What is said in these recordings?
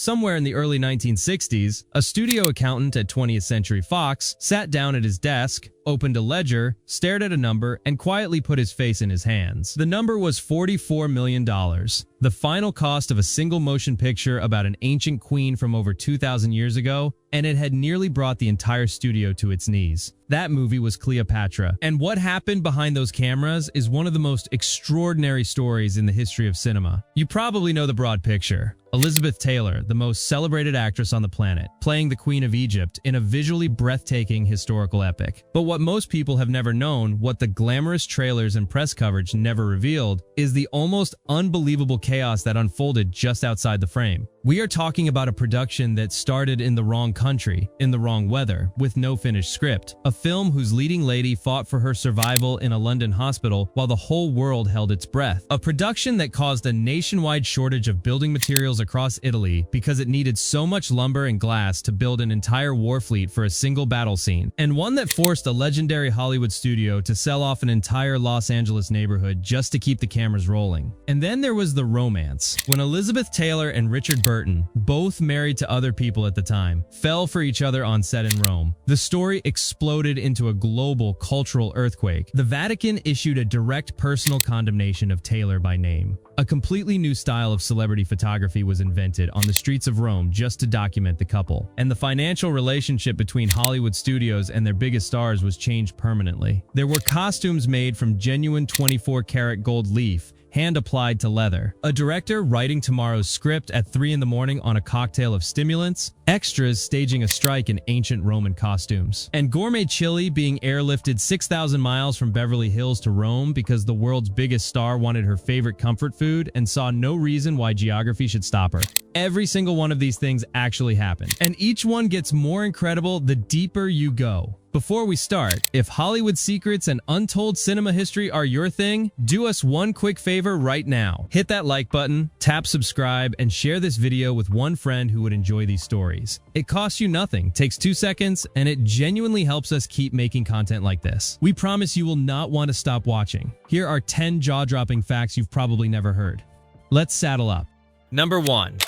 somewhere in the early 1960s, a studio accountant at 20th Century Fox sat down at his desk, opened a ledger, stared at a number, and quietly put his face in his hands. The number was $44 million, the final cost of a single motion picture about an ancient queen from over 2,000 years ago, and it had nearly brought the entire studio to its knees. That movie was Cleopatra, and what happened behind those cameras is one of the most extraordinary stories in the history of cinema. You probably know the broad picture. Elizabeth Taylor, the most celebrated actress on the planet, playing the Queen of Egypt in a visually breathtaking historical epic. But what most people have never known, what the glamorous trailers and press coverage never revealed, is the almost unbelievable chaos that unfolded just outside the frame. We are talking about a production that started in the wrong country, in the wrong weather, with no finished script. A film whose leading lady fought for her survival in a London hospital while the whole world held its breath. A production that caused a nationwide shortage of building materials across Italy because it needed so much lumber and glass to build an entire war fleet for a single battle scene. And one that forced a legendary Hollywood studio to sell off an entire Los Angeles neighborhood just to keep the cameras rolling. And then there was the romance. When Elizabeth Taylor and Richard Burton, both married to other people at the time, fell for each other on set in Rome, the story exploded into a global cultural earthquake. The Vatican issued a direct personal condemnation of Taylor by name. A completely new style of celebrity photography was invented on the streets of Rome just to document the couple. And the financial relationship between Hollywood studios and their biggest stars was changed permanently. There were costumes made from genuine 24-karat gold leaf, hand-applied to leather. A director writing tomorrow's script at 3 in the morning on a cocktail of stimulants. Extras staging a strike in ancient Roman costumes. And gourmet chili being airlifted 6,000 miles from Beverly Hills to Rome because the world's biggest star wanted her favorite comfort food and saw no reason why geography should stop her. Every single one of these things actually happened. And each one gets more incredible the deeper you go. Before we start, if Hollywood secrets and untold cinema history are your thing, do us one quick favor right now. Hit that like button, tap subscribe, and share this video with one friend who would enjoy these stories. It costs you nothing, takes 2 seconds, and it genuinely helps us keep making content like this. We promise you will not want to stop watching. Here are 10 jaw-dropping facts you've probably never heard. Let's saddle up. Number 1.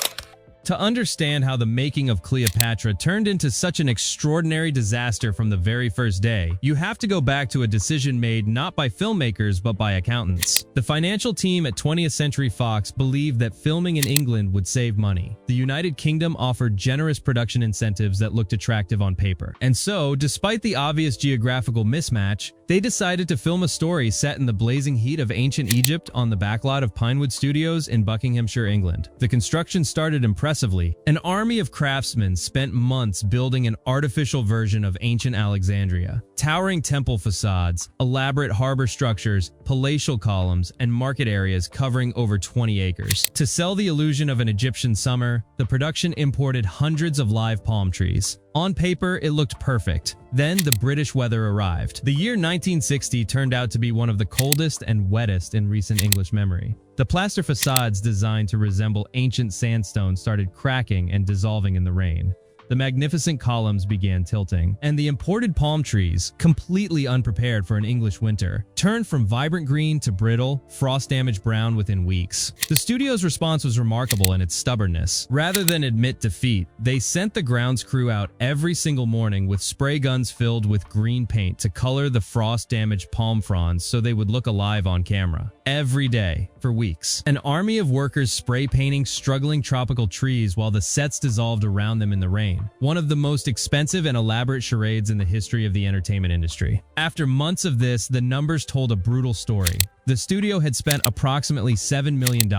To understand how the making of Cleopatra turned into such an extraordinary disaster from the very first day, you have to go back to a decision made not by filmmakers but by accountants. The financial team at 20th Century Fox believed that filming in England would save money. The United Kingdom offered generous production incentives that looked attractive on paper. And so, despite the obvious geographical mismatch, they decided to film a story set in the blazing heat of ancient Egypt on the backlot of Pinewood Studios in Buckinghamshire, England. The construction started impressively. An army of craftsmen spent months building an artificial version of ancient Alexandria. Towering temple facades, elaborate harbor structures, palatial columns, and market areas covering over 20 acres. To sell the illusion of an Egyptian summer, the production imported hundreds of live palm trees. On paper, it looked perfect. Then the British weather arrived. The year 1960 turned out to be one of the coldest and wettest in recent English memory. The plaster facades designed to resemble ancient sandstone started cracking and dissolving in the rain. The magnificent columns began tilting, and the imported palm trees, completely unprepared for an English winter, turned from vibrant green to brittle, frost-damaged brown within weeks. The studio's response was remarkable in its stubbornness. Rather than admit defeat, they sent the grounds crew out every single morning with spray guns filled with green paint to color the frost-damaged palm fronds so they would look alive on camera. Every day, for weeks. An army of workers spray painting struggling tropical trees while the sets dissolved around them in the rain. One of the most expensive and elaborate charades in the history of the entertainment industry. After months of this, the numbers told a brutal story. The studio had spent approximately $7 million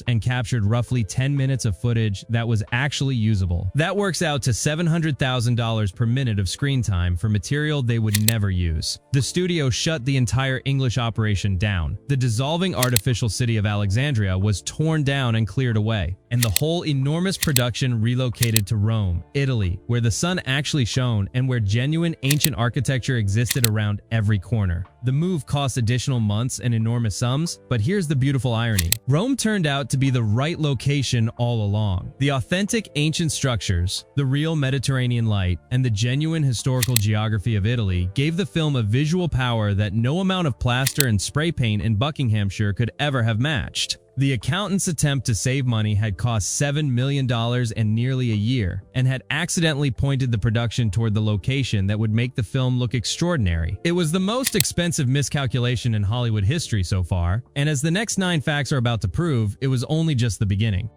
and captured roughly 10 minutes of footage that was actually usable. That works out to $700,000 per minute of screen time for material they would never use. The studio shut the entire English operation down. The dissolving artificial city of Alexandria was torn down and cleared away, and the whole enormous production relocated to Rome, Italy, where the sun actually shone and where genuine ancient architecture existed around every corner. The move cost additional months and enormous sums, but here's the beautiful irony. Rome turned out to be the right location all along. The authentic ancient structures, the real Mediterranean light, and the genuine historical geography of Italy gave the film a visual power that no amount of plaster and spray paint in Buckinghamshire could ever have matched. The accountant's attempt to save money had cost $7 million and nearly a year, and had accidentally pointed the production toward the location that would make the film look extraordinary. It was the most expensive miscalculation in Hollywood history so far, and as the next 9 facts are about to prove, it was only just the beginning.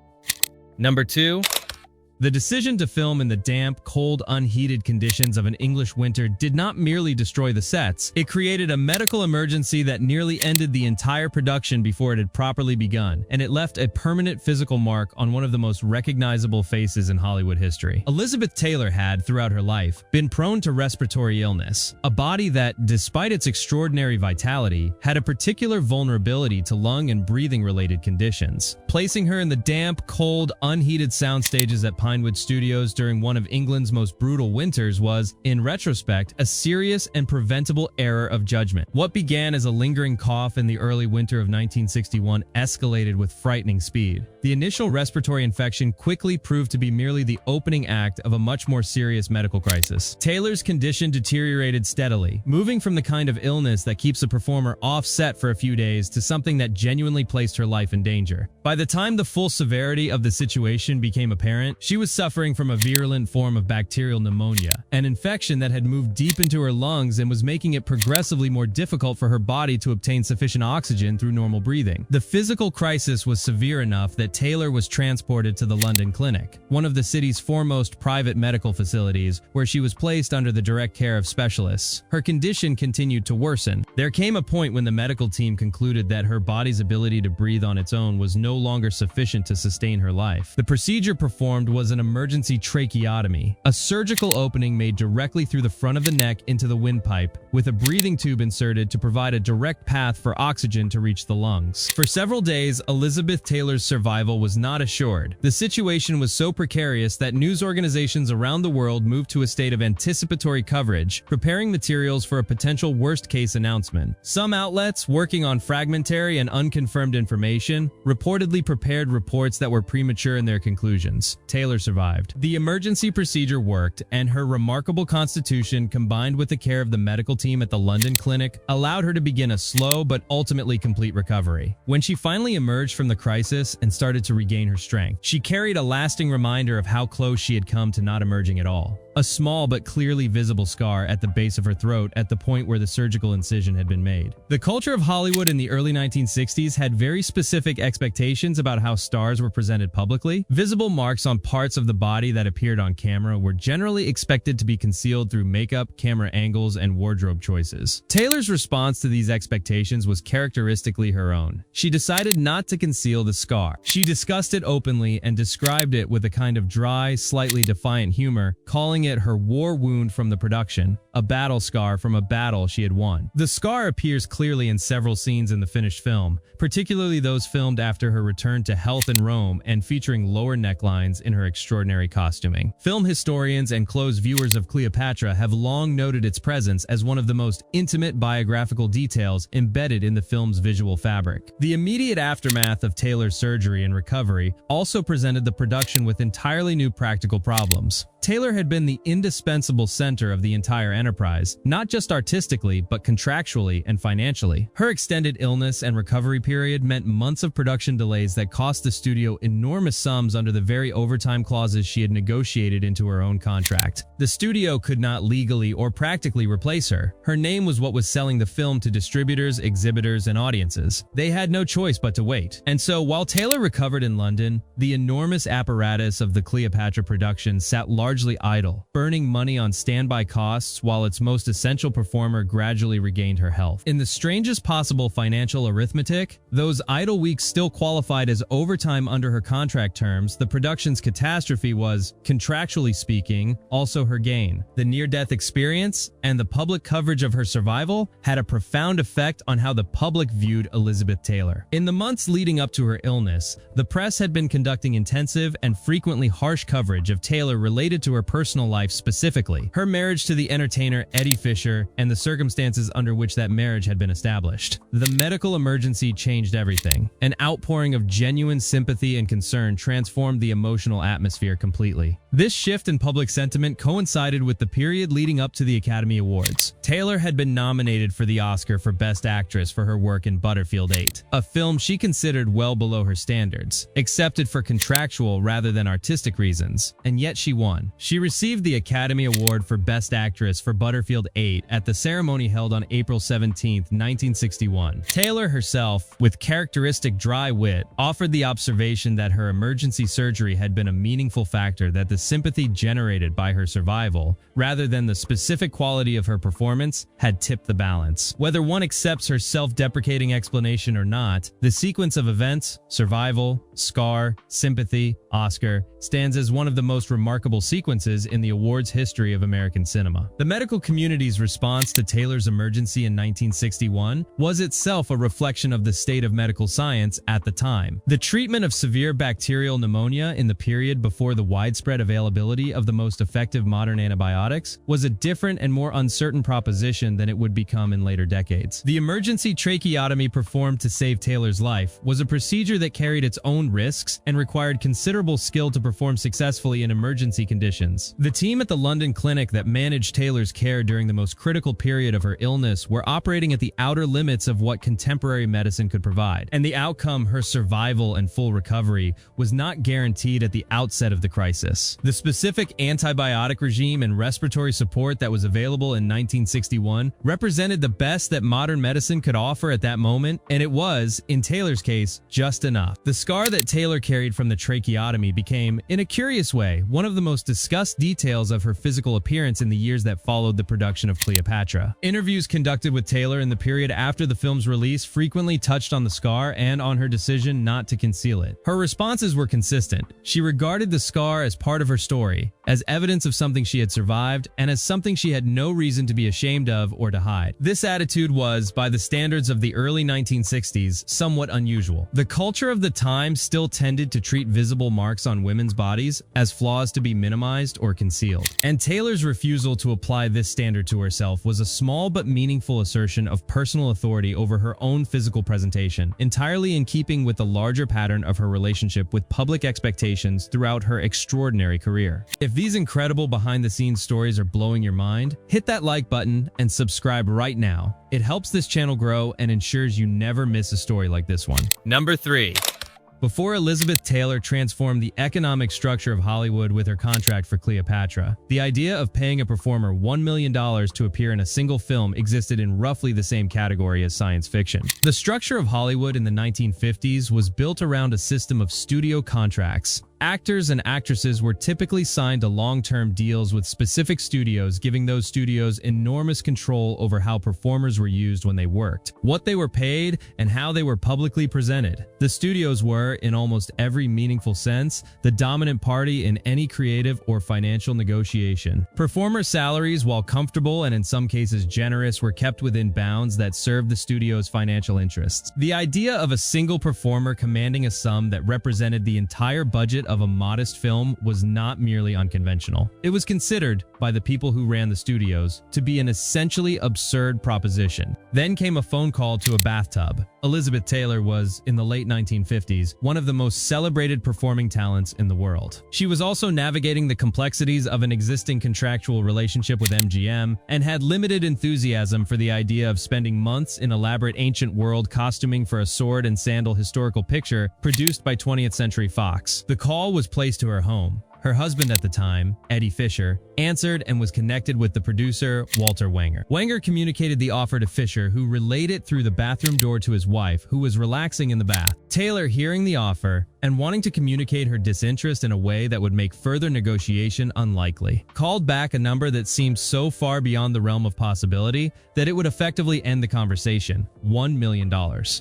Number 2. The decision to film in the damp, cold, unheated conditions of an English winter did not merely destroy the sets, it created a medical emergency that nearly ended the entire production before it had properly begun, and it left a permanent physical mark on one of the most recognizable faces in Hollywood history. Elizabeth Taylor had, throughout her life, been prone to respiratory illness, a body that, despite its extraordinary vitality, had a particular vulnerability to lung and breathing-related conditions. Placing her in the damp, cold, unheated sound stages at Pinewood Studios during one of England's most brutal winters was, in retrospect, a serious and preventable error of judgment. What began as a lingering cough in the early winter of 1961 escalated with frightening speed. The initial respiratory infection quickly proved to be merely the opening act of a much more serious medical crisis. Taylor's condition deteriorated steadily, moving from the kind of illness that keeps a performer off set for a few days to something that genuinely placed her life in danger. By the time the full severity of the situation became apparent, she was suffering from a virulent form of bacterial pneumonia, an infection that had moved deep into her lungs and was making it progressively more difficult for her body to obtain sufficient oxygen through normal breathing. The physical crisis was severe enough that Taylor was transported to the London Clinic, one of the city's foremost private medical facilities, where she was placed under the direct care of specialists. Her condition continued to worsen. There came a point when the medical team concluded that her body's ability to breathe on its own was no longer sufficient to sustain her life. The procedure performed was an emergency tracheotomy, a surgical opening made directly through the front of the neck into the windpipe, with a breathing tube inserted to provide a direct path for oxygen to reach the lungs. For several days, Elizabeth Taylor's survival was not assured. The situation was so precarious that news organizations around the world moved to a state of anticipatory coverage, preparing materials for a potential worst-case announcement. Some outlets, working on fragmentary and unconfirmed information, reportedly prepared reports that were premature in their conclusions. Taylor survived. The emergency procedure worked, and her remarkable constitution, combined with the care of the medical team at the London Clinic, allowed her to begin a slow but ultimately complete recovery. When she finally emerged from the crisis and started to regain her strength, she carried a lasting reminder of how close she had come to not emerging at all. A small but clearly visible scar at the base of her throat at the point where the surgical incision had been made. The culture of Hollywood in the early 1960s had very specific expectations about how stars were presented publicly. Visible marks on parts of the body that appeared on camera were generally expected to be concealed through makeup, camera angles, and wardrobe choices. Taylor's response to these expectations was characteristically her own. She decided not to conceal the scar. She discussed it openly and described it with a kind of dry, slightly defiant humor, calling it her war wound from the production, a battle scar from a battle she had won. The scar appears clearly in several scenes in the finished film, particularly those filmed after her return to health in Rome and featuring lower necklines in her extraordinary costuming. Film historians and close viewers of Cleopatra have long noted its presence as one of the most intimate biographical details embedded in the film's visual fabric. The immediate aftermath of Taylor's surgery and recovery also presented the production with entirely new practical problems. Taylor had been the indispensable center of the entire enterprise, not just artistically, but contractually and financially. Her extended illness and recovery period meant months of production delays that cost the studio enormous sums under the very overtime clauses she had negotiated into her own contract. The studio could not legally or practically replace her. Her name was what was selling the film to distributors, exhibitors, and audiences. They had no choice but to wait. And so, while Taylor recovered in London, the enormous apparatus of the Cleopatra production sat largely idle, burning money on standby costs while its most essential performer gradually regained her health. In the strangest possible financial arithmetic, those idle weeks still qualified as overtime under her contract terms. The production's catastrophe was, contractually speaking, also her gain. The near-death experience and the public coverage of her survival had a profound effect on how the public viewed Elizabeth Taylor. In the months leading up to her illness, the press had been conducting intensive and frequently harsh coverage of Taylor related to her personal life specifically. Her marriage to the entertainer entertainer Eddie Fisher and the circumstances under which that marriage had been established. The medical emergency changed everything. An outpouring of genuine sympathy and concern transformed the emotional atmosphere completely. This shift in public sentiment coincided with the period leading up to the Academy Awards. Taylor had been nominated for the Oscar for Best Actress for her work in Butterfield 8, a film she considered well below her standards, accepted for contractual rather than artistic reasons, and yet she won. She received the Academy Award for Best Actress for Butterfield 8 at the ceremony held on April 17, 1961. Taylor herself, with characteristic dry wit, offered the observation that her emergency surgery had been a meaningful factor, that the sympathy generated by her survival, rather than the specific quality of her performance, had tipped the balance. Whether one accepts her self-deprecating explanation or not, the sequence of events, survival, scar, sympathy, Oscar, stands as one of the most remarkable sequences in the awards history of American cinema. The medical community's response to Taylor's emergency in 1961 was itself a reflection of the state of medical science at the time. The treatment of severe bacterial pneumonia in the period before the widespread availability of the most effective modern antibiotics was a different and more uncertain proposition than it would become in later decades. The emergency tracheotomy performed to save Taylor's life was a procedure that carried its own risks and required considerable skill to perform successfully in emergency conditions. The team at the London clinic that managed Taylor's care during the most critical period of her illness were operating at the outer limits of what contemporary medicine could provide, and the outcome, her survival and full recovery, was not guaranteed at the outset of the crisis. The specific antibiotic regime and respiratory support that was available in 1961 represented the best that modern medicine could offer at that moment, and it was, in Taylor's case, just enough. The scar that Taylor carried from the tracheotomy became, in a curious way, one of the most discussed details of her physical appearance in the years that followed the production of Cleopatra. Interviews conducted with Taylor in the period after the film's release frequently touched on the scar and on her decision not to conceal it. Her responses were consistent. She regarded the scar as part of her story, as evidence of something she had survived, and as something she had no reason to be ashamed of or to hide. This attitude was, by the standards of the early 1960s, somewhat unusual. The culture of the time still tended to treat visible marks on women's bodies as flaws to be minimized or concealed. And Taylor's refusal to apply this standard to herself was a small but meaningful assertion of personal authority over her own physical presentation, entirely in keeping with the larger pattern of her relationship with public expectations throughout her extraordinary career. If these incredible behind-the-scenes stories are blowing your mind, hit that like button and subscribe right now. It helps this channel grow and ensures you never miss a story like this one. Number 3. Before Elizabeth Taylor transformed the economic structure of Hollywood with her contract for Cleopatra, the idea of paying a performer $1 million to appear in a single film existed in roughly the same category as science fiction. The structure of Hollywood in the 1950s was built around a system of studio contracts. Actors and actresses were typically signed to long-term deals with specific studios, giving those studios enormous control over how performers were used when they worked, what they were paid, and how they were publicly presented. The studios were, in almost every meaningful sense, the dominant party in any creative or financial negotiation. Performer salaries, while comfortable and in some cases generous, were kept within bounds that served the studio's financial interests. The idea of a single performer commanding a sum that represented the entire budget of a modest film was not merely unconventional. It was considered, by the people who ran the studios, to be an essentially absurd proposition. Then came a phone call to a bathtub. Elizabeth Taylor was, in the late 1950s, one of the most celebrated performing talents in the world. She was also navigating the complexities of an existing contractual relationship with MGM and had limited enthusiasm for the idea of spending months in elaborate ancient world costuming for a sword and sandal historical picture produced by 20th Century Fox. The call was placed to her home. Her husband at the time, Eddie Fisher, answered and was connected with the producer, Walter Wenger. Wenger communicated the offer to Fisher, who relayed it through the bathroom door to his wife, who was relaxing in the bath. Taylor, hearing the offer and wanting to communicate her disinterest in a way that would make further negotiation unlikely, called back a number that seemed so far beyond the realm of possibility that it would effectively end the conversation: $1 million.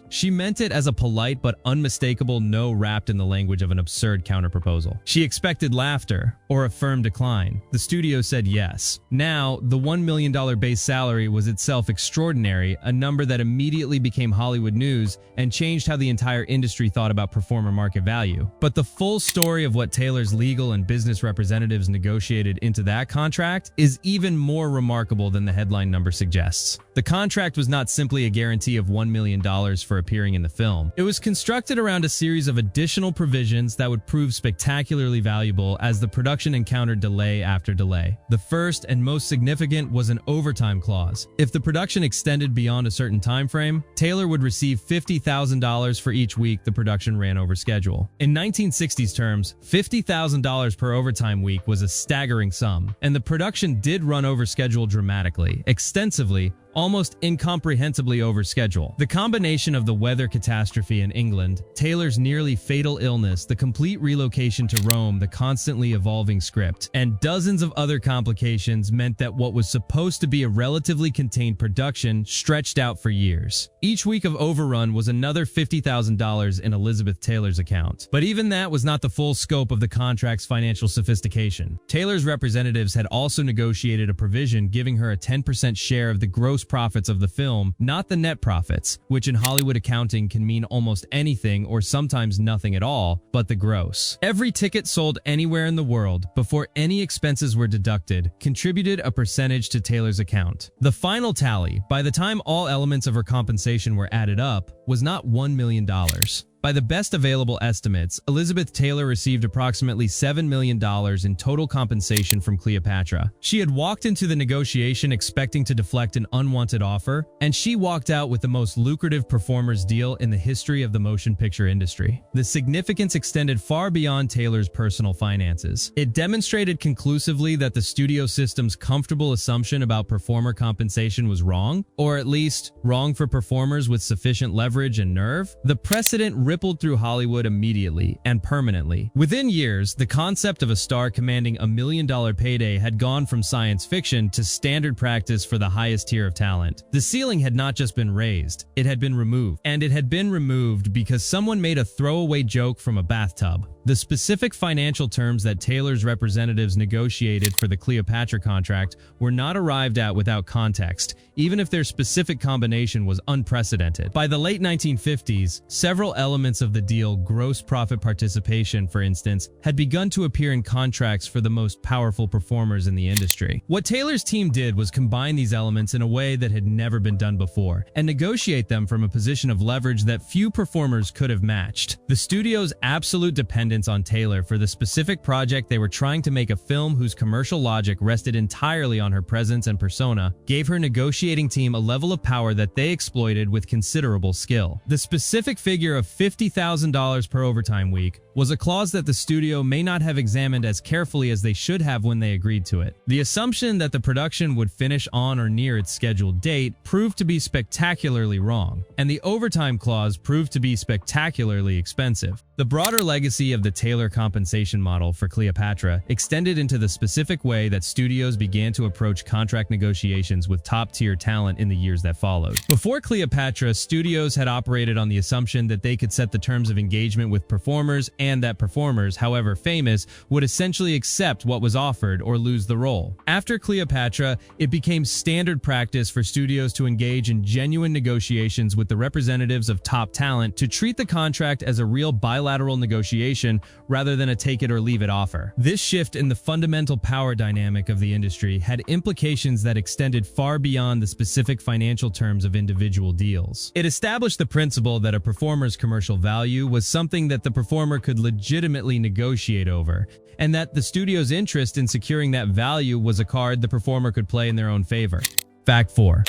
She meant it as a polite but unmistakable no wrapped in the language of an absurd counterproposal. She expected laughter or a firm decline. The studio said yes. Now, the $1 million base salary was itself extraordinary, a number that immediately became Hollywood news and changed how the entire industry thought about performer market value. But the full story of what Taylor's legal and business representatives negotiated into that contract is even more remarkable than the headline number suggests. The contract was not simply a guarantee of $1 million for appearing in the film. It was constructed around a series of additional provisions that would prove spectacularly valuable as the production encountered delay after delay. The first and most significant was an overtime clause. If the production extended beyond a certain time frame, Taylor would receive $50,000 for each week the production ran over schedule. In 1960s terms, $50,000 per overtime week was a staggering sum, and the production did run over schedule dramatically, extensively, almost incomprehensibly over schedule. The combination of the weather catastrophe in England, Taylor's nearly fatal illness, the complete relocation to Rome, the constantly evolving script, and dozens of other complications meant that what was supposed to be a relatively contained production stretched out for years. Each week of overrun was another $50,000 in Elizabeth Taylor's account. But even that was not the full scope of the contract's financial sophistication. Taylor's representatives had also negotiated a provision giving her a 10% share of the gross profits of the film, not the net profits, which in Hollywood accounting can mean almost anything or sometimes nothing at all, but the gross. Every ticket sold anywhere in the world, before any expenses were deducted, contributed a percentage to Taylor's account. The final tally, by the time all elements of her compensation were added up, was not $1 million. By the best available estimates, Elizabeth Taylor received approximately $7 million in total compensation from Cleopatra. She had walked into the negotiation expecting to deflect an unwanted offer, and she walked out with the most lucrative performer's deal in the history of the motion picture industry. The significance extended far beyond Taylor's personal finances. It demonstrated conclusively that the studio system's comfortable assumption about performer compensation was wrong, or at least wrong for performers with sufficient leverage and nerve. The precedent rippled through Hollywood immediately and permanently. Within years, the concept of a star commanding $1 million payday had gone from science fiction to standard practice for the highest tier of talent. The ceiling had not just been raised, it had been removed. And it had been removed because someone made a throwaway joke from a bathtub. The specific financial terms that Taylor's representatives negotiated for the Cleopatra contract were not arrived at without context, even if their specific combination was unprecedented. By the late 1950s, several elements of the deal, gross profit participation, for instance, had begun to appear in contracts for the most powerful performers in the industry. What Taylor's team did was combine these elements in a way that had never been done before, and negotiate them from a position of leverage that few performers could have matched. The studio's absolute dependence on Taylor for the specific project they were trying to make, a film whose commercial logic rested entirely on her presence and persona, gave her negotiating team a level of power that they exploited with considerable skill. The specific figure of $50,000 per overtime week was a clause that the studio may not have examined as carefully as they should have when they agreed to it. The assumption that the production would finish on or near its scheduled date proved to be spectacularly wrong, and the overtime clause proved to be spectacularly expensive. The broader legacy of the Taylor compensation model for Cleopatra extended into the specific way that studios began to approach contract negotiations with top-tier talent in the years that followed. Before Cleopatra, studios had operated on the assumption that they could set the terms of engagement with performers and that performers, however famous, would essentially accept what was offered or lose the role. After Cleopatra, it became standard practice for studios to engage in genuine negotiations with the representatives of top talent to treat the contract as a real bilateral negotiation rather than a take-it-or-leave-it offer. This shift in the fundamental power dynamic of the industry had implications that extended far beyond the specific financial terms of individual deals. It established the principle that a performer's commercial value was something that the performer could legitimately negotiate over, and that the studio's interest in securing that value was a card the performer could play in their own favor. Fact 4.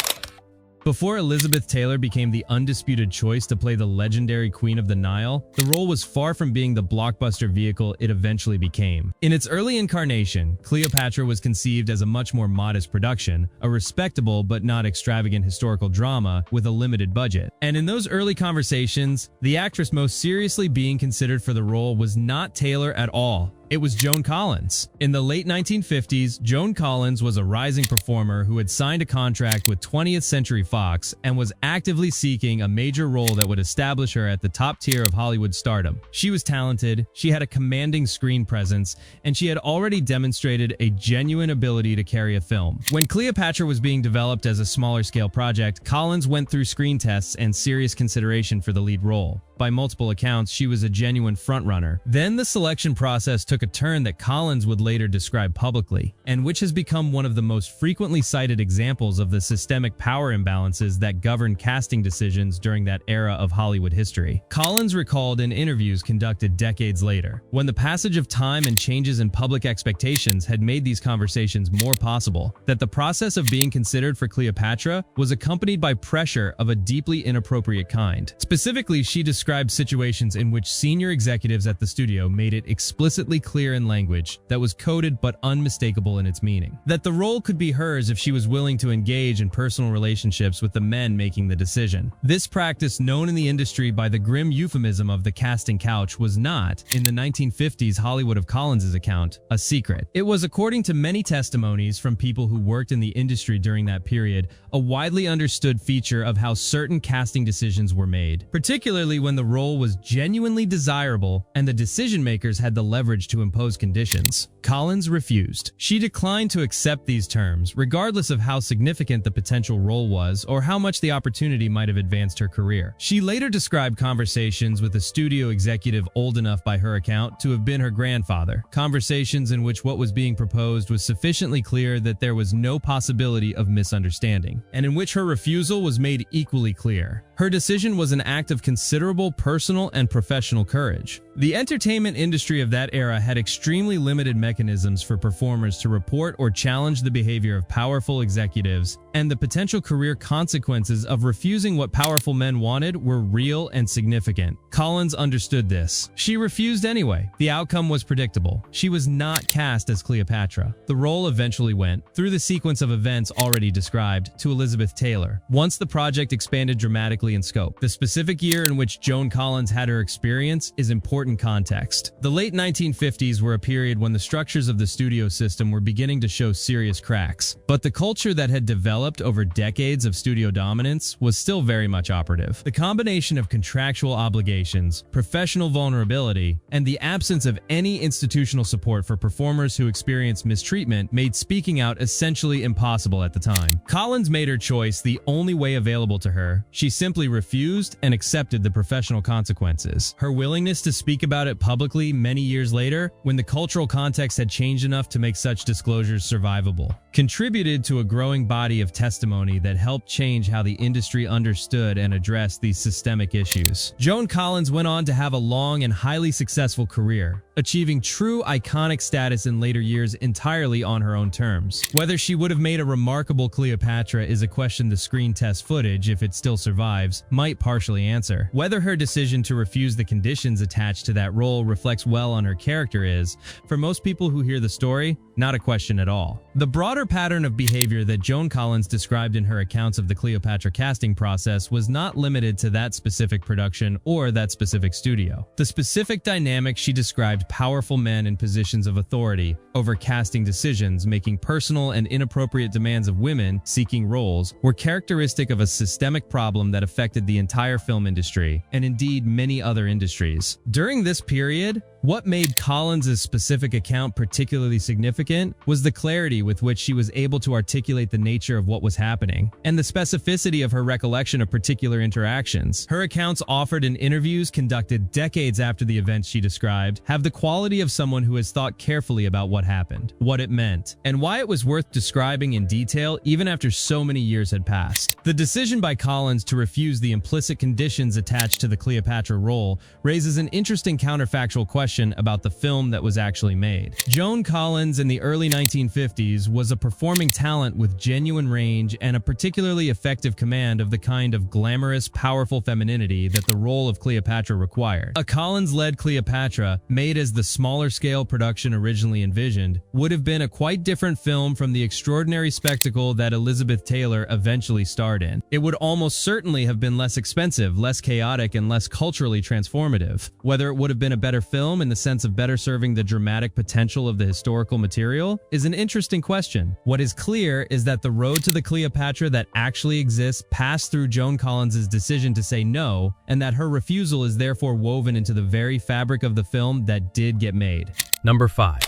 Before Elizabeth Taylor became the undisputed choice to play the legendary Queen of the Nile, the role was far from being the blockbuster vehicle it eventually became. In its early incarnation, Cleopatra was conceived as a much more modest production, a respectable but not extravagant historical drama with a limited budget. And in those early conversations, the actress most seriously being considered for the role was not Taylor at all. It was Joan Collins. In the late 1950s, Joan Collins was a rising performer who had signed a contract with 20th Century Fox and was actively seeking a major role that would establish her at the top tier of Hollywood stardom. She was talented, she had a commanding screen presence, and she had already demonstrated a genuine ability to carry a film. When Cleopatra was being developed as a smaller-scale project, Collins went through screen tests and serious consideration for the lead role. by multiple accounts, she was a genuine frontrunner. Then the selection process took a turn that Collins would later describe publicly, and which has become one of the most frequently cited examples of the systemic power imbalances that governed casting decisions during that era of Hollywood history. Collins recalled in interviews conducted decades later, when the passage of time and changes in public expectations had made these conversations more possible, that the process of being considered for Cleopatra was accompanied by pressure of a deeply inappropriate kind. Specifically, she described situations in which senior executives at the studio made it explicitly clear in language that was coded but unmistakable in its meaning, that the role could be hers if she was willing to engage in personal relationships with the men making the decision. This practice, known in the industry by the grim euphemism of the casting couch, was not, in the 1950s Hollywood of Collins's account, a secret. It was, according to many testimonies from people who worked in the industry during that period, a widely understood feature of how certain casting decisions were made, particularly when the role was genuinely desirable and the decision makers had the leverage to impose conditions. Collins refused. She declined to accept these terms, regardless of how significant the potential role was or how much the opportunity might have advanced her career. She later described conversations with a studio executive old enough by her account to have been her grandfather, conversations in which what was being proposed was sufficiently clear that there was no possibility of misunderstanding, and in which her refusal was made equally clear. Her decision was an act of considerable personal and professional courage. The entertainment industry of that era had extremely limited mechanisms for performers to report or challenge the behavior of powerful executives, and the potential career consequences of refusing what powerful men wanted were real and significant. Collins understood this. She refused anyway. The outcome was predictable. She was not cast as Cleopatra. The role eventually went, through the sequence of events already described, to Elizabeth Taylor, once the project expanded dramatically in scope. The specific year in which Joan Collins had her experience is important context. The late 1950s were a period when the structures of the studio system were beginning to show serious cracks, but the culture that had developed over decades of studio dominance was still very much operative. The combination of contractual obligations, professional vulnerability, and the absence of any institutional support for performers who experienced mistreatment made speaking out essentially impossible at the time. Collins made her choice the only way available to her. She simply refused and accepted the professional consequences. Her willingness to speak about it publicly many years later, when the cultural context had changed enough to make such disclosures survivable, contributed to a growing body of testimony that helped change how the industry understood and addressed these systemic issues. Joan Collins went on to have a long and highly successful career, achieving true iconic status in later years entirely on her own terms. Whether she would have made a remarkable Cleopatra is a question the screen test footage, if it still survives, might partially answer. Whether her decision to refuse the conditions attached to that role reflects well on her character is, for most people who hear the story, not a question at all. The broader pattern of behavior that Joan Collins described in her accounts of the Cleopatra casting process was not limited to that specific production or that specific studio. The specific dynamic she described, powerful men in positions of authority over casting decisions, making personal and inappropriate demands of women seeking roles, were characteristic of a systemic problem that affected the entire film industry, and indeed many other industries. During this period, what made Collins' specific account particularly significant was the clarity with which she was able to articulate the nature of what was happening, and the specificity of her recollection of particular interactions. Her accounts, offered in interviews conducted decades after the events she described, have the quality of someone who has thought carefully about what happened, what it meant, and why it was worth describing in detail even after so many years had passed. The decision by Collins to refuse the implicit conditions attached to the Cleopatra role raises an interesting counterfactual question about the film that was actually made. Joan Collins in the early 1950s was a performing talent with genuine range and a particularly effective command of the kind of glamorous, powerful femininity that the role of Cleopatra required. A Collins-led Cleopatra, made as the smaller-scale production originally envisioned, would have been a quite different film from the extraordinary spectacle that Elizabeth Taylor eventually starred in. It would almost certainly have been less expensive, less chaotic, and less culturally transformative. Whether it would have been a better film in the sense of better serving the dramatic potential of the historical material is an interesting question. What is clear is that the road to the Cleopatra that actually exists passed through Joan Collins' decision to say no, and that her refusal is therefore woven into the very fabric of the film that did get made. Number 5.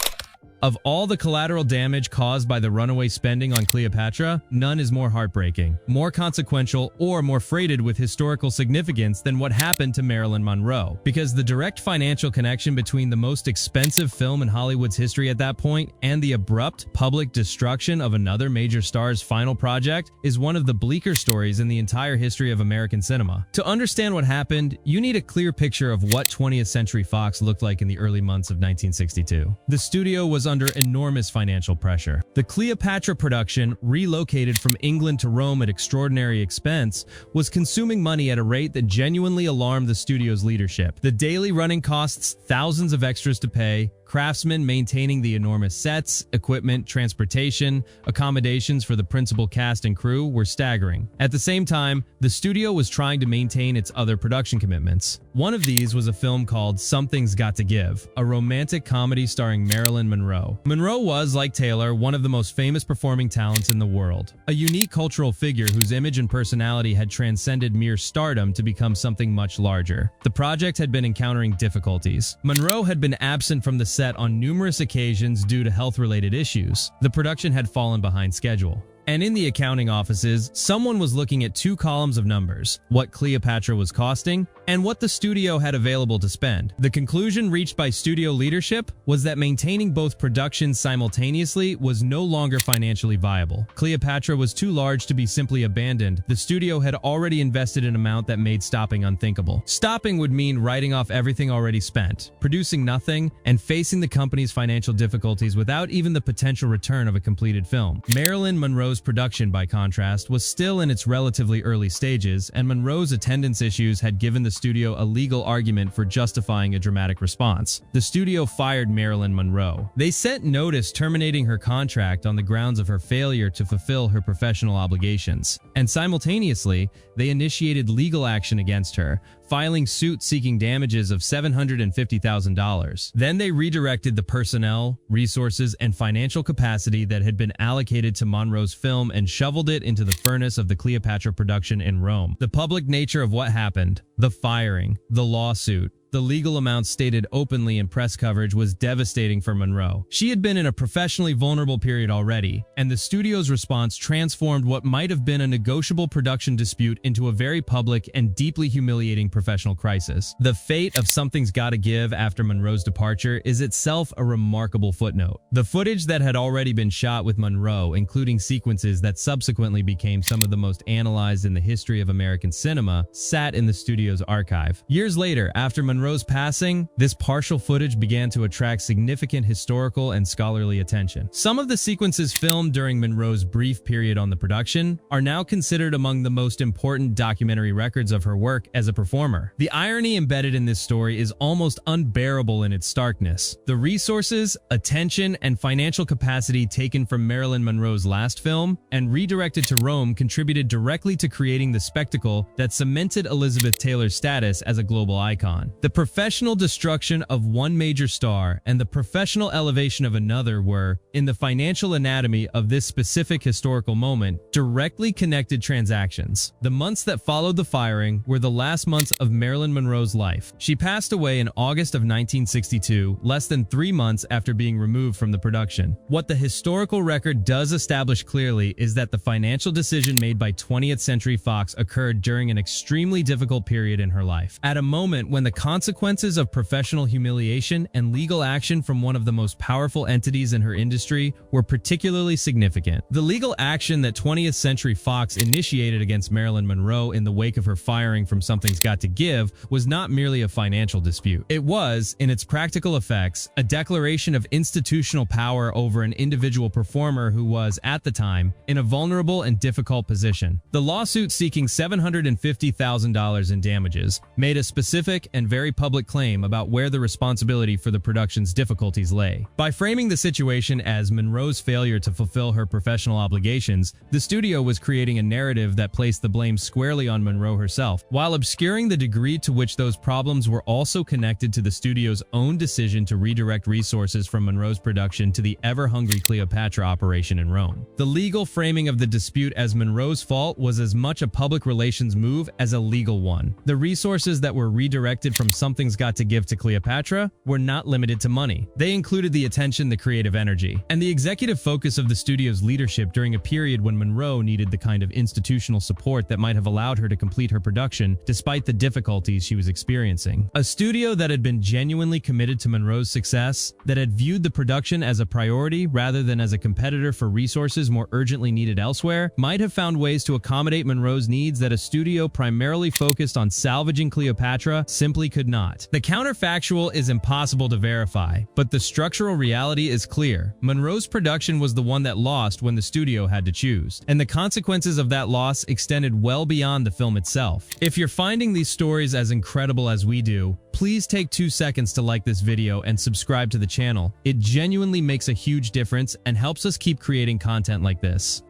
Of all the collateral damage caused by the runaway spending on Cleopatra, none is more heartbreaking, more consequential, or more freighted with historical significance than what happened to Marilyn Monroe. Because the direct financial connection between the most expensive film in Hollywood's history at that point and the abrupt public destruction of another major star's final project is one of the bleaker stories in the entire history of American cinema. To understand what happened, you need a clear picture of what 20th Century Fox looked like in the early months of 1962. The studio was under enormous financial pressure. The Cleopatra production, relocated from England to Rome at extraordinary expense, was consuming money at a rate that genuinely alarmed the studio's leadership. The daily running costs, thousands of extras to pay, craftsmen maintaining the enormous sets, equipment, transportation, accommodations for the principal cast and crew were staggering. At the same time, the studio was trying to maintain its other production commitments. One of these was a film called Something's Got to Give, a romantic comedy starring Marilyn Monroe. Monroe was, like Taylor, one of the most famous performing talents in the world, a unique cultural figure whose image and personality had transcended mere stardom to become something much larger. The project had been encountering difficulties. Monroe had been absent from the set on numerous occasions due to health-related issues. The production had fallen behind schedule. And in the accounting offices, someone was looking at two columns of numbers: what Cleopatra was costing and what the studio had available to spend. The conclusion reached by studio leadership was that maintaining both productions simultaneously was no longer financially viable. Cleopatra was too large to be simply abandoned. The studio had already invested an amount that made stopping unthinkable. Stopping would mean writing off everything already spent, producing nothing, and facing the company's financial difficulties without even the potential return of a completed film. Marilyn Monroe's production, by contrast, was still in its relatively early stages, and Monroe's attendance issues had given the studio a legal argument for justifying a dramatic response. The studio fired Marilyn Monroe. They sent notice terminating her contract on the grounds of her failure to fulfill her professional obligations, and simultaneously, they initiated legal action against her, filing suit seeking damages of $750,000. Then they redirected the personnel, resources, and financial capacity that had been allocated to Monroe's film and shoveled it into the furnace of the Cleopatra production in Rome. The public nature of what happened, the firing, the lawsuit, the legal amounts stated openly in press coverage was devastating for Monroe. She had been in a professionally vulnerable period already, and the studio's response transformed what might have been a negotiable production dispute into a very public and deeply humiliating professional crisis. The fate of Something's Gotta Give after Monroe's departure is itself a remarkable footnote. The footage that had already been shot with Monroe, including sequences that subsequently became some of the most analyzed in the history of American cinema, sat in the studio's archive. Years later, after Monroe's passing, this partial footage began to attract significant historical and scholarly attention. Some of the sequences filmed during Monroe's brief period on the production are now considered among the most important documentary records of her work as a performer. The irony embedded in this story is almost unbearable in its starkness. The resources, attention, and financial capacity taken from Marilyn Monroe's last film and redirected to Rome contributed directly to creating the spectacle that cemented Elizabeth Taylor's status as a global icon. The professional destruction of one major star and the professional elevation of another were, in the financial anatomy of this specific historical moment, directly connected transactions. The months that followed the firing were the last months of Marilyn Monroe's life. She passed away in August of 1962, less than 3 months after being removed from the production. What the historical record does establish clearly is that the financial decision made by 20th Century Fox occurred during an extremely difficult period in her life, at a moment when the consequences of professional humiliation and legal action from one of the most powerful entities in her industry were particularly significant. The legal action that 20th Century Fox initiated against Marilyn Monroe in the wake of her firing from Something's Got to Give was not merely a financial dispute. It was, in its practical effects, a declaration of institutional power over an individual performer who was, at the time, in a vulnerable and difficult position. The lawsuit seeking $750,000 in damages made a specific and very public claim about where the responsibility for the production's difficulties lay. By framing the situation as Monroe's failure to fulfill her professional obligations, the studio was creating a narrative that placed the blame squarely on Monroe herself, while obscuring the degree to which those problems were also connected to the studio's own decision to redirect resources from Monroe's production to the ever-hungry Cleopatra operation in Rome. The legal framing of the dispute as Monroe's fault was as much a public relations move as a legal one. The resources that were redirected from Something's Got to Give to Cleopatra were not limited to money. They included the attention, the creative energy, and the executive focus of the studio's leadership during a period when Monroe needed the kind of institutional support that might have allowed her to complete her production despite the difficulties she was experiencing. A studio that had been genuinely committed to Monroe's success, that had viewed the production as a priority rather than as a competitor for resources more urgently needed elsewhere, might have found ways to accommodate Monroe's needs that a studio primarily focused on salvaging Cleopatra simply could not. The counterfactual is impossible to verify, but the structural reality is clear. Monroe's production was the one that lost when the studio had to choose, and the consequences of that loss extended well beyond the film itself. If you're finding these stories as incredible as we do, please take 2 seconds to like this video and subscribe to the channel. It genuinely makes a huge difference and helps us keep creating content like this.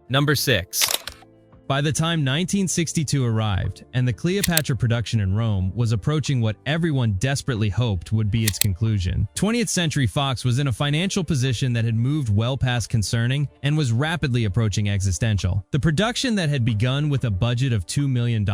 Number 6. By the time 1962 arrived, and the Cleopatra production in Rome was approaching what everyone desperately hoped would be its conclusion, 20th Century Fox was in a financial position that had moved well past concerning and was rapidly approaching existential. The production that had begun with a budget of $2 million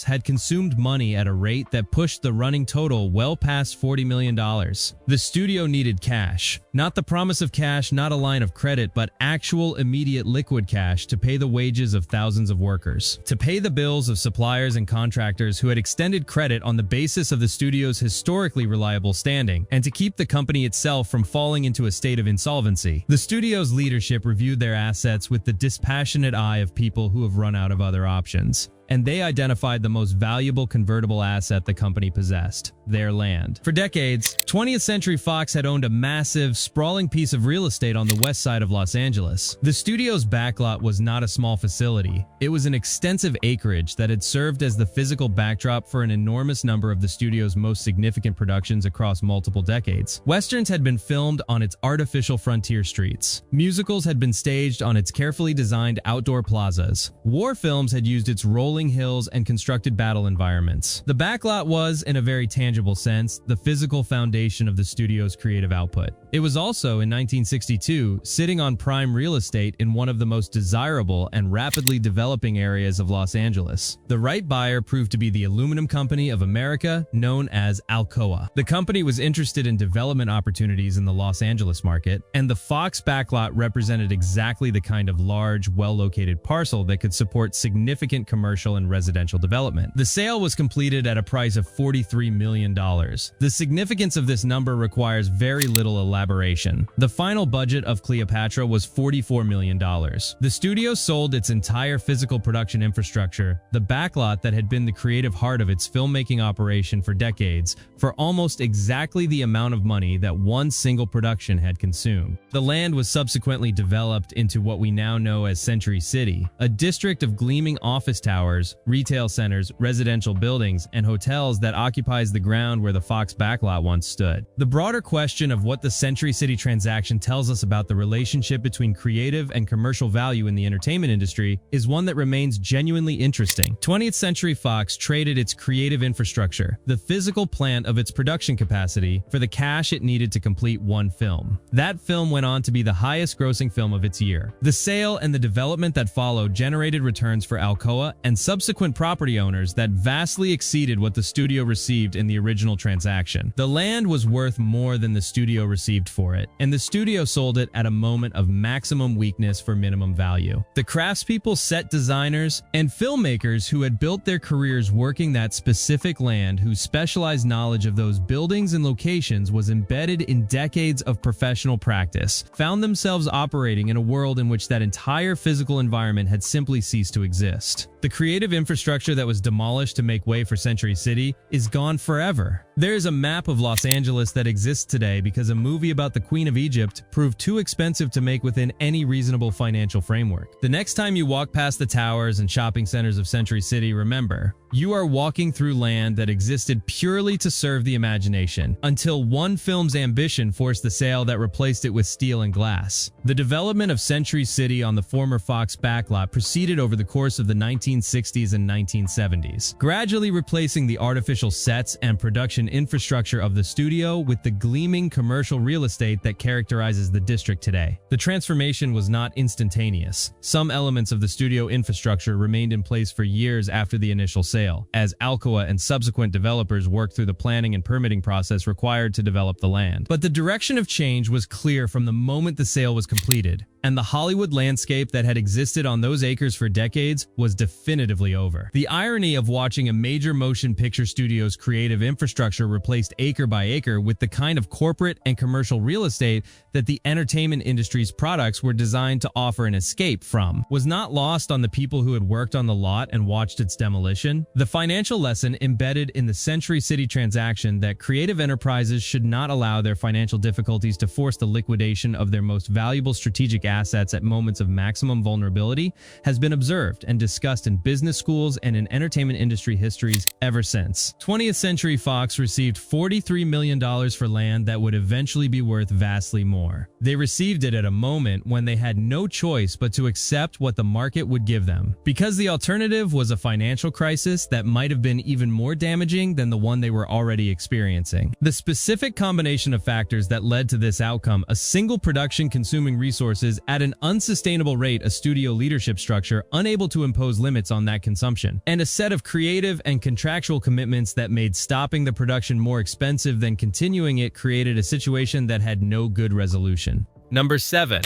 had consumed money at a rate that pushed the running total well past $40 million. The studio needed cash. Not the promise of cash, not a line of credit, but actual immediate liquid cash to pay the wages of thousands of workers, to pay the bills of suppliers and contractors who had extended credit on the basis of the studio's historically reliable standing, and to keep the company itself from falling into a state of insolvency. The studio's leadership reviewed their assets with the dispassionate eye of people who have run out of other options, and they identified the most valuable convertible asset the company possessed: their land. For decades, 20th Century Fox had owned a massive, sprawling piece of real estate on the west side of Los Angeles. The studio's backlot was not a small facility. It was an extensive acreage that had served as the physical backdrop for an enormous number of the studio's most significant productions across multiple decades. Westerns had been filmed on its artificial frontier streets. Musicals had been staged on its carefully designed outdoor plazas. War films had used its rolling hills and constructed battle environments. The backlot was, in a very tangible sense, the physical foundation of the studio's creative output. It was also, in 1962, sitting on prime real estate in one of the most desirable and rapidly developing areas of Los Angeles. The right buyer proved to be the Aluminum Company of America, known as Alcoa. The company was interested in development opportunities in the Los Angeles market, and the Fox backlot represented exactly the kind of large, well-located parcel that could support significant commercial and residential development. The sale was completed at a price of $43 million. The significance of this number requires very little elaboration. The final budget of Cleopatra was $44 million. The studio sold its entire physical production infrastructure, the backlot that had been the creative heart of its filmmaking operation for decades, for almost exactly the amount of money that one single production had consumed. The land was subsequently developed into what we now know as Century City, a district of gleaming office towers, retail centers, residential buildings, and hotels that occupies the ground where the Fox backlot once stood. The broader question of what the Century City transaction tells us about the relationship between creative and commercial value in the entertainment industry is one that remains genuinely interesting. 20th Century Fox traded its creative infrastructure, the physical plant of its production capacity, for the cash it needed to complete one film. That film went on to be the highest-grossing film of its year. The sale and the development that followed generated returns for Alcoa and subsequent property owners that vastly exceeded what the studio received in the original transaction. The land was worth more than the studio received for it, and the studio sold it at a moment of maximum weakness for minimum value. The craftspeople, set designers, and filmmakers who had built their careers working that specific land, whose specialized knowledge of those buildings and locations was embedded in decades of professional practice, found themselves operating in a world in which that entire physical environment had simply ceased to exist. The creative infrastructure that was demolished to make way for Century City is gone forever. There is a map of Los Angeles that exists today because a movie about the Queen of Egypt proved too expensive to make within any reasonable financial framework. The next time you walk past the towers and shopping centers of Century City, remember, you are walking through land that existed purely to serve the imagination, until one film's ambition forced the sale that replaced it with steel and glass. The development of Century City on the former Fox backlot proceeded over the course of the 1960s and 1970s, gradually replacing the artificial sets and production infrastructure of the studio with the gleaming commercial real estate that characterizes the district today. The transformation was not instantaneous. Some elements of the studio infrastructure remained in place for years after the initial sale, as Alcoa and subsequent developers worked through the planning and permitting process required to develop the land. But the direction of change was clear from the moment the sale was completed, and the Hollywood landscape that had existed on those acres for decades was definitively over. The irony of watching a major motion picture studio's creative infrastructure replaced acre by acre with the kind of corporate and commercial real estate that the entertainment industry's products were designed to offer an escape from was not lost on the people who had worked on the lot and watched its demolition. The financial lesson embedded in the Century City transaction that creative enterprises should not allow their financial difficulties to force the liquidation of their most valuable strategic assets at moments of maximum vulnerability has been observed and discussed in business schools and in entertainment industry histories ever since. 20th Century Fox received $43 million for land that would eventually be worth vastly more. They received it at a moment when they had no choice but to accept what the market would give them, because the alternative was a financial crisis that might have been even more damaging than the one they were already experiencing. The specific combination of factors that led to this outcome, a single production consuming resources at an unsustainable rate, a studio leadership structure unable to impose limits on that consumption, and a set of creative and contractual commitments that made stopping the production more expensive than continuing it, created a situation that had no good resolution. Number 7.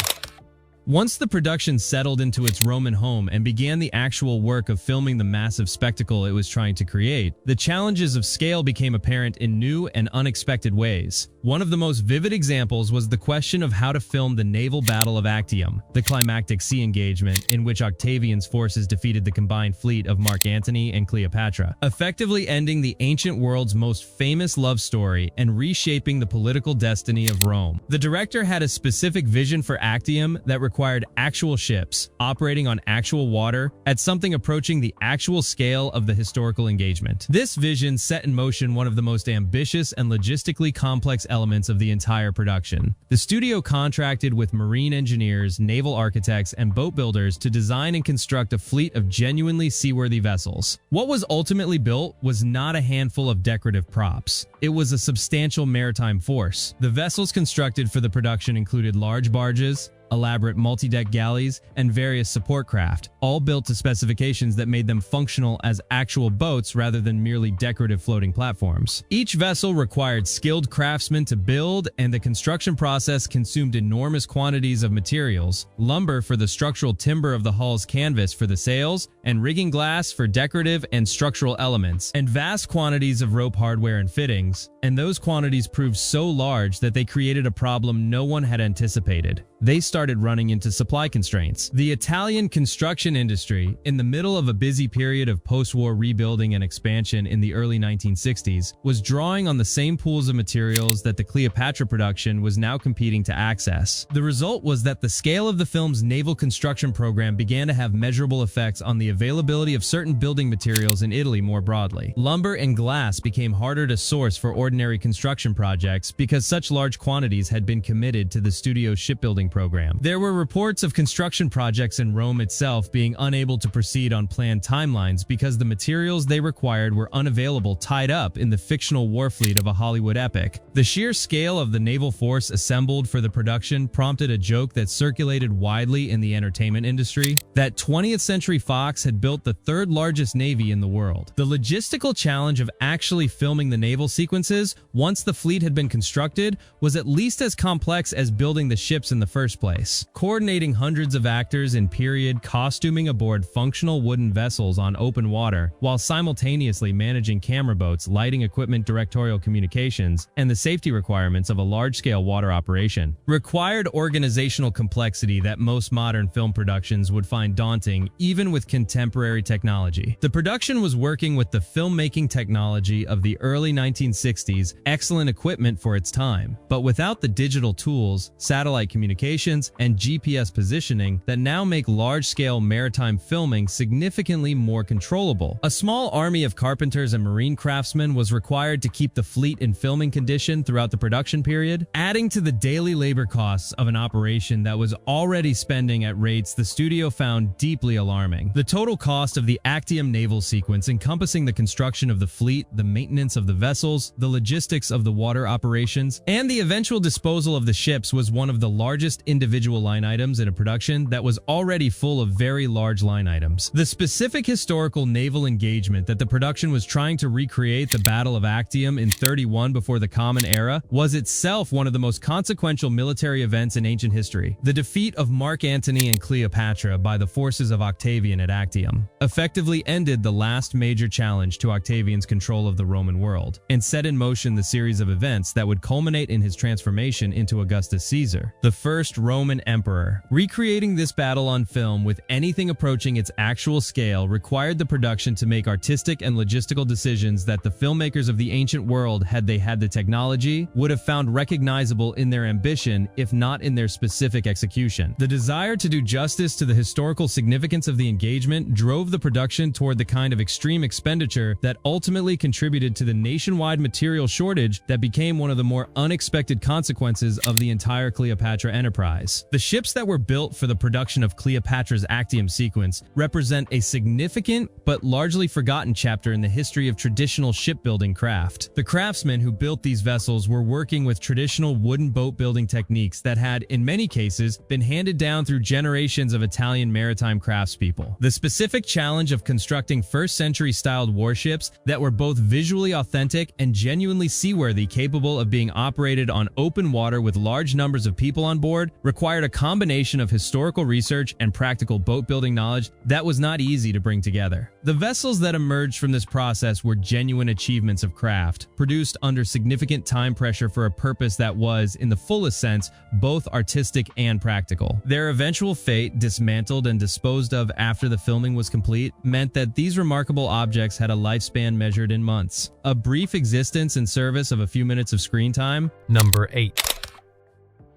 Once the production settled into its Roman home and began the actual work of filming the massive spectacle it was trying to create, the challenges of scale became apparent in new and unexpected ways. One of the most vivid examples was the question of how to film the naval battle of Actium, the climactic sea engagement in which Octavian's forces defeated the combined fleet of Mark Antony and Cleopatra, effectively ending the ancient world's most famous love story and reshaping the political destiny of Rome. The director had a specific vision for Actium that required actual ships operating on actual water at something approaching the actual scale of the historical engagement. This vision set in motion one of the most ambitious and logistically complex elements of the entire production. The studio contracted with marine engineers, naval architects, and boat builders to design and construct a fleet of genuinely seaworthy vessels. What was ultimately built was not a handful of decorative props. It was a substantial maritime force. The vessels constructed for the production included large barges, elaborate multi-deck galleys, and various support craft, all built to specifications that made them functional as actual boats rather than merely decorative floating platforms. Each vessel required skilled craftsmen to build, and the construction process consumed enormous quantities of materials: lumber for the structural timber of the hull's canvas for the sails, and rigging glass for decorative and structural elements, and vast quantities of rope hardware and fittings. And those quantities proved so large that they created a problem no one had anticipated. They started running into supply constraints. The Italian construction industry, in the middle of a busy period of post-war rebuilding and expansion in the early 1960s, was drawing on the same pools of materials that the Cleopatra production was now competing to access. The result was that the scale of the film's naval construction program began to have measurable effects on the availability of certain building materials in Italy more broadly. Lumber and glass became harder to source for ordinary construction projects because such large quantities had been committed to the studio's shipbuilding program. There were reports of construction projects in Rome itself being unable to proceed on planned timelines because the materials they required were unavailable, tied up in the fictional war fleet of a Hollywood epic. The sheer scale of the naval force assembled for the production prompted a joke that circulated widely in the entertainment industry: that 20th Century Fox had built the third largest navy in the world. The logistical challenge of actually filming the naval sequences, once the fleet had been constructed, was at least as complex as building the ships in the first place. Coordinating hundreds of actors in period costuming aboard functional wooden vessels on open water, while simultaneously managing camera boats, lighting equipment, directorial communications, and the safety requirements of a large-scale water operation, required organizational complexity that most modern film productions would find daunting even with contemporary technology. The production was working with the filmmaking technology of the early 1960s, excellent equipment for its time, but without the digital tools, satellite communications, and GPS positioning that now make large-scale maritime filming significantly more controllable. A small army of carpenters and marine craftsmen was required to keep the fleet in filming condition throughout the production period, adding to the daily labor costs of an operation that was already spending at rates the studio found found deeply alarming. The total cost of the Actium naval sequence, encompassing the construction of the fleet, the maintenance of the vessels, the logistics of the water operations, and the eventual disposal of the ships, was one of the largest individual line items in a production that was already full of very large line items. The specific historical naval engagement that the production was trying to recreate, the Battle of Actium in 31 before the Common Era, was itself one of the most consequential military events in ancient history. The defeat of Mark Antony and Cleopatra by the forces of Octavian at Actium effectively ended the last major challenge to Octavian's control of the Roman world, and set in motion the series of events that would culminate in his transformation into Augustus Caesar, the first Roman emperor. Recreating this battle on film with anything approaching its actual scale required the production to make artistic and logistical decisions that the filmmakers of the ancient world, had they had the technology, would have found recognizable in their ambition, if not in their specific execution. The desire to do justice to the historical significance of the engagement drove the production toward the kind of extreme expenditure that ultimately contributed to the nationwide material shortage that became one of the more unexpected consequences of the entire Cleopatra enterprise. The ships that were built for the production of Cleopatra's Actium sequence represent a significant but largely forgotten chapter in the history of traditional shipbuilding craft. The craftsmen who built these vessels were working with traditional wooden boat building techniques that had, in many cases, been handed down through generations of Italian maritime craftspeople. The specific challenge of constructing first-century styled warships that were both visually authentic and genuinely seaworthy, capable of being operated on open water with large numbers of people on board, required a combination of historical research and practical boat building knowledge that was not easy to bring together. The vessels that emerged from this process were genuine achievements of craft, produced under significant time pressure for a purpose that was, in the fullest sense, both artistic and practical. Their eventual fate, dismantled and disposed of after the filming was complete, meant that these remarkable objects had a lifespan measured in months. A brief existence in service of a few minutes of screen time. Number 8.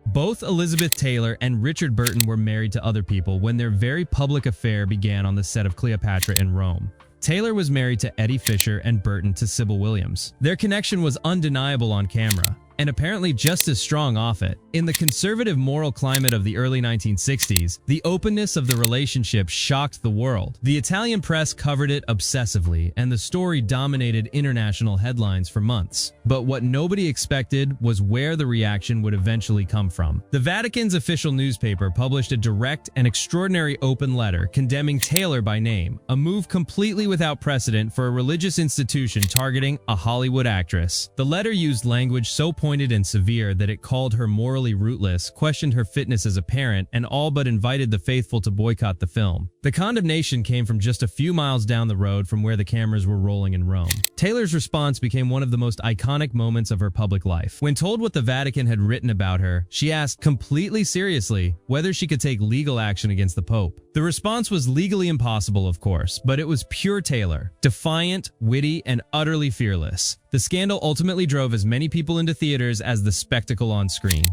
Both Elizabeth Taylor and Richard Burton were married to other people when their very public affair began on the set of Cleopatra in Rome. Taylor was married to Eddie Fisher and Burton to Sybil Williams. Their connection was undeniable on camera, and apparently just as strong off it. In the conservative moral climate of the early 1960s, the openness of the relationship shocked the world. The Italian press covered it obsessively, and the story dominated international headlines for months. But what nobody expected was where the reaction would eventually come from. The Vatican's official newspaper published a direct and extraordinary open letter condemning Taylor by name, a move completely without precedent for a religious institution targeting a Hollywood actress. The letter used language so pointed and severe that it called her morally rootless, questioned her fitness as a parent, and all but invited the faithful to boycott the film. The condemnation came from just a few miles down the road from where the cameras were rolling in Rome. Taylor's response became one of the most iconic moments of her public life. When told what the Vatican had written about her, she asked completely seriously whether she could take legal action against the Pope. The response was legally impossible, of course, but it was pure Taylor, defiant, witty, and utterly fearless. The scandal ultimately drove as many people into theaters as the spectacle on screen.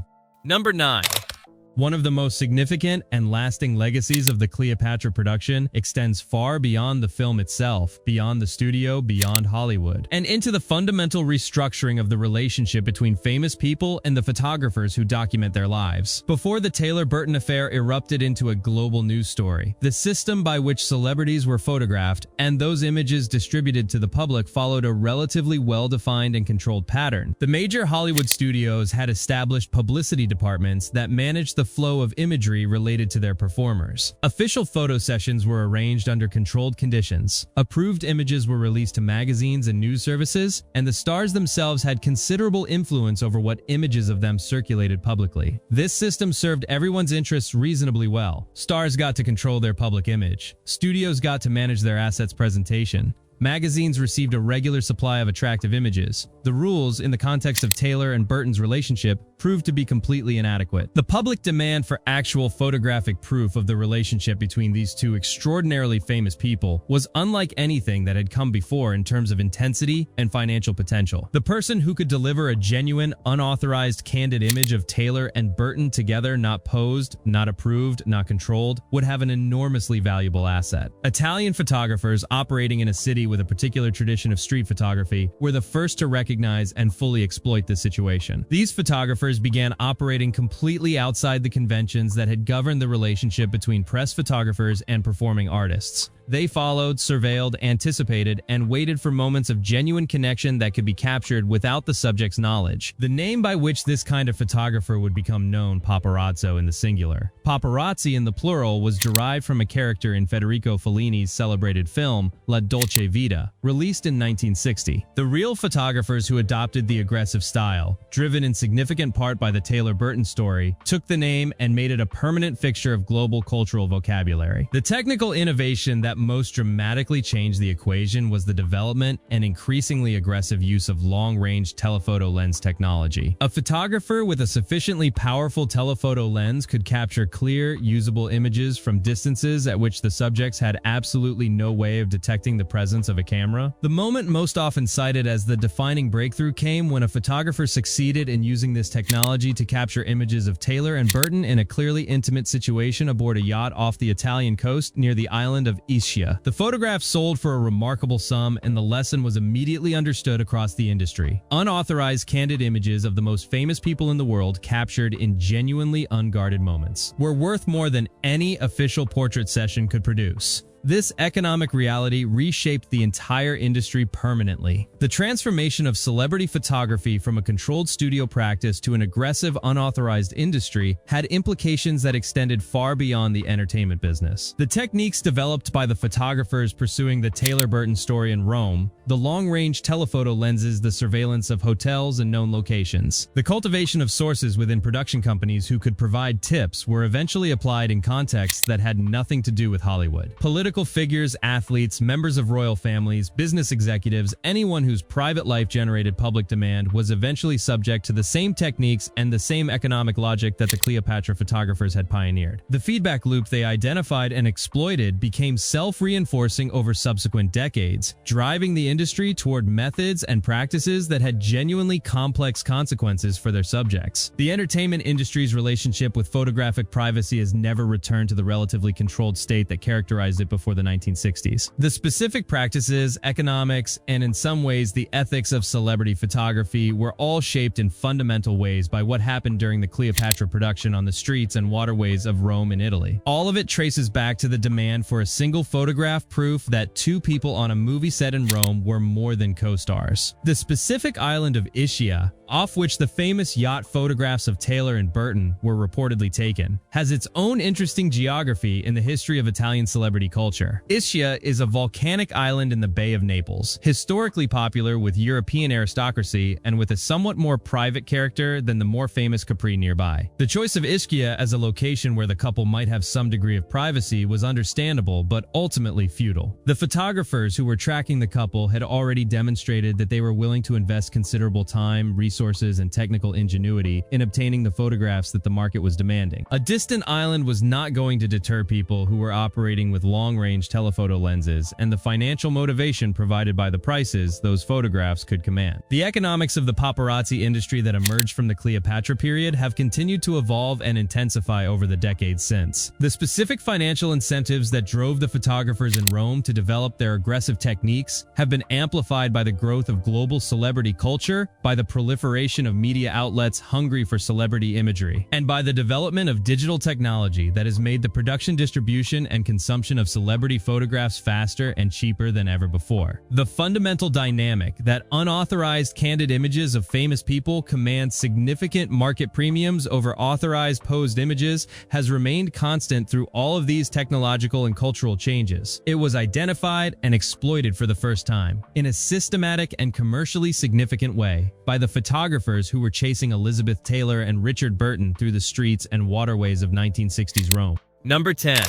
Number 9. One of the most significant and lasting legacies of the Cleopatra production extends far beyond the film itself, beyond the studio, beyond Hollywood, and into the fundamental restructuring of the relationship between famous people and the photographers who document their lives. Before the Taylor-Burton affair erupted into a global news story, the system by which celebrities were photographed and those images distributed to the public followed a relatively well-defined and controlled pattern. The major Hollywood studios had established publicity departments that managed the flow of imagery related to their performers. Official photo sessions were arranged under controlled conditions. Approved images were released to magazines and news services, and the stars themselves had considerable influence over what images of them circulated publicly. This system served everyone's interests reasonably well. Stars got to control their public image. Studios got to manage their assets' presentation. Magazines received a regular supply of attractive images. The rules, in the context of Taylor and Burton's relationship, proved to be completely inadequate. The public demand for actual photographic proof of the relationship between these two extraordinarily famous people was unlike anything that had come before in terms of intensity and financial potential. The person who could deliver a genuine, unauthorized, candid image of Taylor and Burton together, not posed, not approved, not controlled, would have an enormously valuable asset. Italian photographers operating in a city with a particular tradition of street photography, were the first to recognize and fully exploit this situation. These photographers began operating completely outside the conventions that had governed the relationship between press photographers and performing artists. They followed, surveilled, anticipated, and waited for moments of genuine connection that could be captured without the subject's knowledge. The name by which this kind of photographer would become known, paparazzo in the singular. Paparazzi in the plural was derived from a character in Federico Fellini's celebrated film, La Dolce Vita, released in 1960. The real photographers who adopted the aggressive style, driven in significant part by the Taylor Burton story, took the name and made it a permanent fixture of global cultural vocabulary. The technical innovation that most dramatically changed the equation was the development and increasingly aggressive use of long-range telephoto lens technology. A photographer with a sufficiently powerful telephoto lens could capture clear, usable images from distances at which the subjects had absolutely no way of detecting the presence of a camera. The moment most often cited as the defining breakthrough came when a photographer succeeded in using this technology to capture images of Taylor and Burton in a clearly intimate situation aboard a yacht off the Italian coast near the island of Ischia. The photograph sold for a remarkable sum, and the lesson was immediately understood across the industry. Unauthorized candid images of the most famous people in the world captured in genuinely unguarded moments were worth more than any official portrait session could produce. This economic reality reshaped the entire industry permanently. The transformation of celebrity photography from a controlled studio practice to an aggressive, unauthorized industry had implications that extended far beyond the entertainment business. The techniques developed by the photographers pursuing the Taylor Burton story in Rome, the long-range telephoto lenses, the surveillance of hotels and known locations, the cultivation of sources within production companies who could provide tips were eventually applied in contexts that had nothing to do with Hollywood. Political figures, athletes, members of royal families, business executives, anyone whose private life generated public demand was eventually subject to the same techniques and the same economic logic that the Cleopatra photographers had pioneered. The feedback loop they identified and exploited became self-reinforcing over subsequent decades, driving the industry toward methods and practices that had genuinely complex consequences for their subjects. The entertainment industry's relationship with photographic privacy has never returned to the relatively controlled state that characterized it before the 1960s. The specific practices, economics, and in some ways the ethics of celebrity photography were all shaped in fundamental ways by what happened during the Cleopatra production on the streets and waterways of Rome and Italy. All of it traces back to the demand for a single photograph proof that two people on a movie set in Rome were more than co-stars. The specific island of Ischia, off which the famous yacht photographs of Taylor and Burton were reportedly taken, has its own interesting geography in the history of Italian celebrity culture. Ischia is a volcanic island in the Bay of Naples, historically popular with European aristocracy and with a somewhat more private character than the more famous Capri nearby. The choice of Ischia as a location where the couple might have some degree of privacy was understandable but ultimately futile. The photographers who were tracking the couple had already demonstrated that they were willing to invest considerable time, resources, and technical ingenuity in obtaining the photographs that the market was demanding. A distant island was not going to deter people who were operating with long-range telephoto lenses and the financial motivation provided by the prices those photographs could command. The economics of the paparazzi industry that emerged from the Cleopatra period have continued to evolve and intensify over the decades since. The specific financial incentives that drove the photographers in Rome to develop their aggressive techniques have been amplified by the growth of global celebrity culture, by the proliferation of media outlets hungry for celebrity imagery, and by the development of digital technology that has made the production, distribution, and consumption of celebrity photographs faster and cheaper than ever before. The fundamental dynamic that unauthorized candid images of famous people command significant market premiums over authorized posed images has remained constant through all of these technological and cultural changes. It was identified and exploited for the first time, in a systematic and commercially significant way, by the photographers who were chasing Elizabeth Taylor and Richard Burton through the streets and waterways of 1960s Rome. Number 10.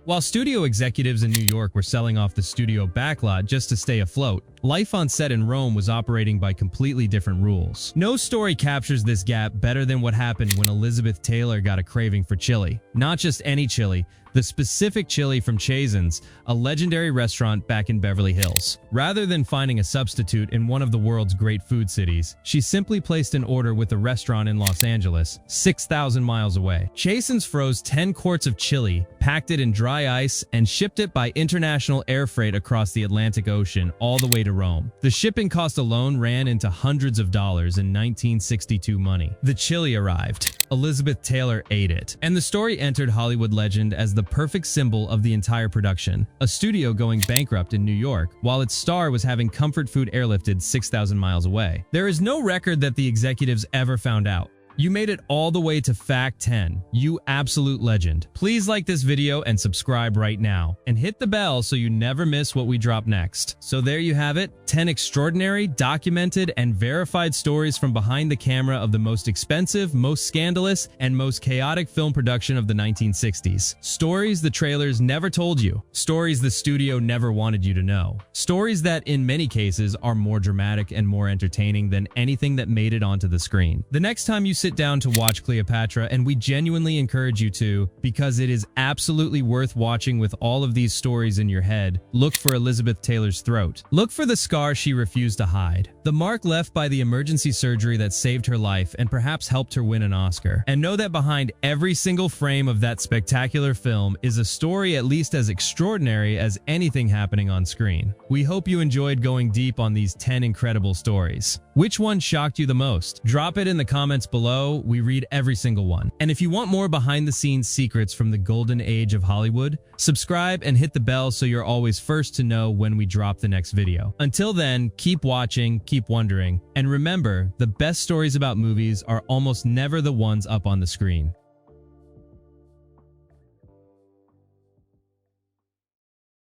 While studio executives in New York were selling off the studio backlot just to stay afloat, Life on set in Rome was operating by completely different rules. No story captures this gap better than what happened when Elizabeth Taylor got a craving for chili. Not just any chili, the specific chili from Chasen's, a legendary restaurant back in Beverly Hills. Rather than finding a substitute in one of the world's great food cities, she simply placed an order with a restaurant in Los Angeles, 6,000 miles away. Chasen's froze 10 quarts of chili, packed it in dry ice, and shipped it by international air freight across the Atlantic Ocean all the way to Rome. The shipping cost alone ran into hundreds of dollars in 1962 money. The chili arrived. Elizabeth Taylor ate it. And the story entered Hollywood legend as the perfect symbol of the entire production. A studio going bankrupt in New York, while its star was having comfort food airlifted 6,000 miles away. There is no record that the executives ever found out. You made it all the way to Fact 10. You absolute legend. Please like this video and subscribe right now. And hit the bell so you never miss what we drop next. So there you have it, 10 extraordinary, documented, and verified stories from behind the camera of the most expensive, most scandalous, and most chaotic film production of the 1960s. Stories the trailers never told you. Stories the studio never wanted you to know. Stories that, in many cases, are more dramatic and more entertaining than anything that made it onto the screen. The next time you sit down to watch Cleopatra, and we genuinely encourage you to, because it is absolutely worth watching with all of these stories in your head, look for Elizabeth Taylor's throat. Look for the scar she refused to hide. The mark left by the emergency surgery that saved her life and perhaps helped her win an Oscar. And know that behind every single frame of that spectacular film is a story at least as extraordinary as anything happening on screen. We hope you enjoyed going deep on these 10 incredible stories. Which one shocked you the most? Drop it in the comments below. We read every single one. And if you want more behind-the-scenes secrets from the golden age of Hollywood, subscribe and hit the bell so you're always first to know when we drop the next video. Until then, keep watching, keep wondering, and remember, the best stories about movies are almost never the ones up on the screen.